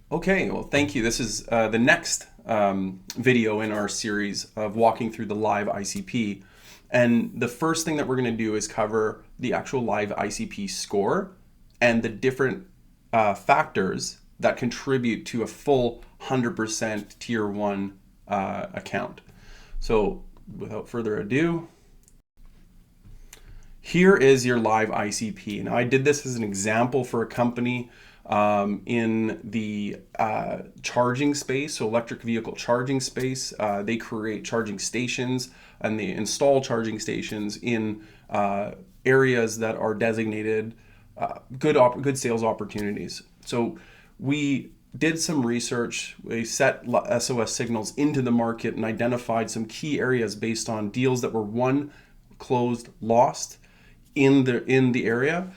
Okay, well, thank you. This is the next video in our series of walking through the live ICP. And the first thing that we're going to do is cover the actual live ICP score and the different factors that contribute to a full 100% tier 1 account. So without further ado, here is your live ICP. Now, I did this as an example for a company in the charging space, so electric vehicle charging space. They create charging stations and they install charging stations in areas that are designated good sales opportunities. So we did some research. We set SOS signals into the market and identified some key areas based on deals that were won, closed, lost in the area.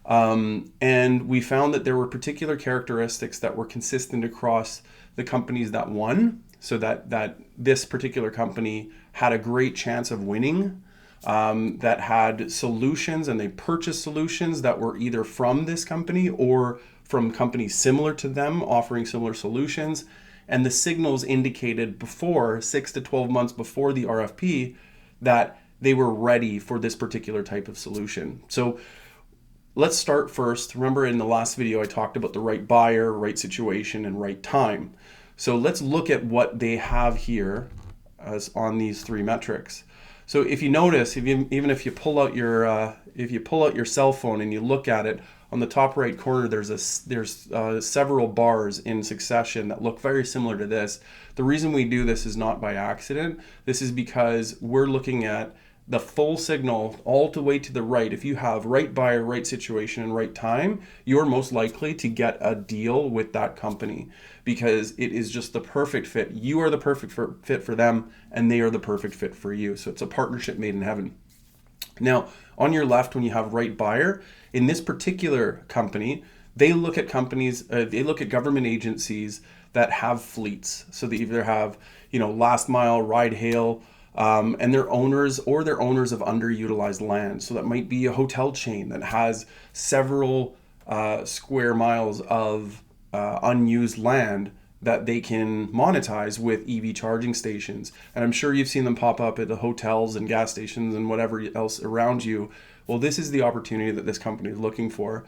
And we found that there were particular characteristics that were consistent across the companies that won, so that this particular company had a great chance of winning, that had solutions, and they purchased solutions that were either from this company or from companies similar to them offering similar solutions. And the signals indicated before 6 to 12 months before the RFP that they were ready for this particular type of solution. So let's start first. Remember in the last video I talked about the right buyer, right situation, and right time. So let's look at what they have here as on these three metrics. So if you notice, even if you pull out your cell phone and you look at it, on the top right corner there's several bars in succession that look very similar to this. The reason we do this is not by accident. This is because we're looking at the full signal all the way to the right. If you have right buyer, right situation, and right time, you're most likely to get a deal with that company because it is just the perfect fit. You are the perfect fit for them, and they are the perfect fit for you. So it's a partnership made in heaven. Now, on your left, when you have right buyer, in this particular company, they look at government agencies that have fleets. So they either have, last mile, ride hail, and they're owners of underutilized land. So that might be a hotel chain that has several square miles of unused land that they can monetize with EV charging stations. And I'm sure you've seen them pop up at the hotels and gas stations and whatever else around you. Well, this is the opportunity that this company is looking for.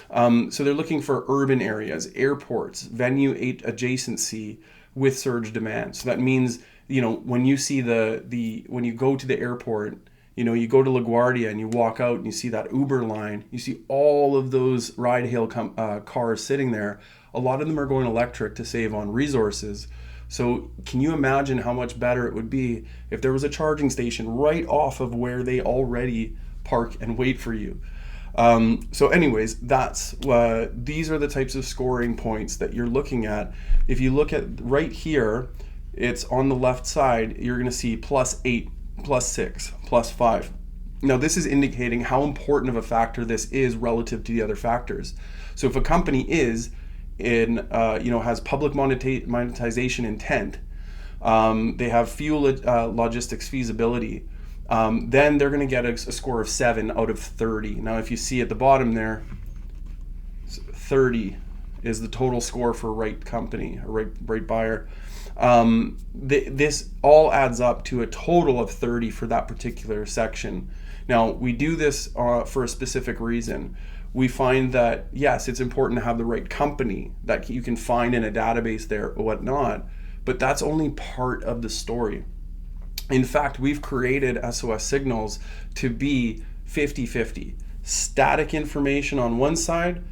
So they're looking for urban areas, airports, venue adjacency with surge demand. So that means, when you see when you go to the airport, you go to LaGuardia and you walk out and you see that Uber line, you see all of those ride hail cars sitting there. A lot of them are going electric to save on resources. So can you imagine how much better it would be if there was a charging station right off of where they already park and wait for you? So anyways, these are the types of scoring points that you're looking at. If you look at right here, it's on the left side, you're going to see +8, +6, +5. Now this is indicating how important of a factor this is relative to the other factors. So if a company is has public monetization intent, they have fuel logistics feasibility, then they're going to get a score of 7 out of 30. Now if you see at the bottom there, 30 is the total score for right company, or right buyer. This all adds up to a total of 30 for that particular section. Now we do this for a specific reason. We find that yes, it's important to have the right company that you can find in a database there or whatnot, but that's only part of the story. In fact, we've created SOS signals to be 50-50. Static information on one side,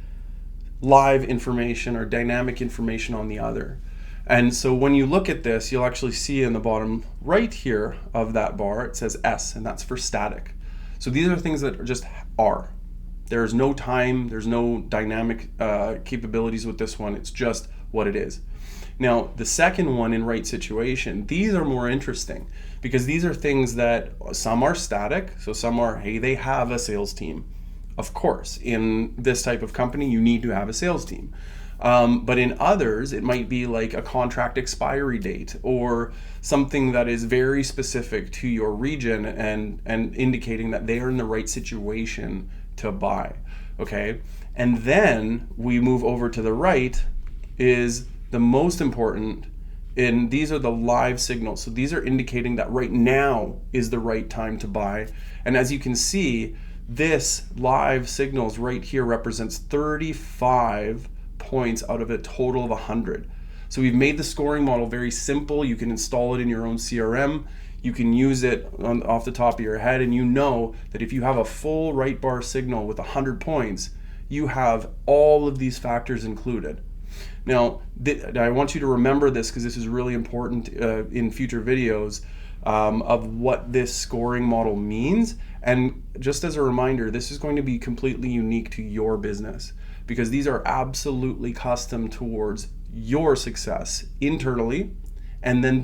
live information or dynamic information on the other. And so when you look at this, you'll actually see in the bottom right here of that bar, it says S, and that's for static. So these are things that just are. There's no time, there's no dynamic capabilities with this one. It's just what it is. Now, the second one in right situation, these are more interesting because these are things that some are static. So some are, hey, they have a sales team. Of course, in this type of company, you need to have a sales team. But in others, it might be like a contract expiry date or something that is very specific to your region and indicating that they are in the right situation to buy. Okay. And then we move over to the right is the most important, and these are the live signals. So these are indicating that right now is the right time to buy. And as you can see, this live signals right here represents 35 points out of a total of 100. So we've made the scoring model very simple. You can install it in your own CRM. You can use it off the top of your head, and you know that if you have a full right bar signal with 100 points, you have all of these factors included. Now, I want you to remember this because this is really important in future videos of what this scoring model means. And just as a reminder, this is going to be completely unique to your business because these are absolutely custom towards your success internally, and then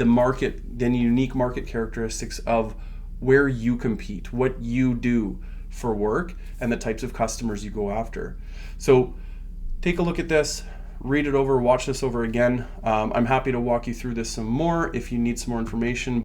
unique market characteristics of where you compete, what you do for work, and the types of customers you go after. So take a look at this, read it over, watch this over again. I'm happy to walk you through this some more if you need some more information.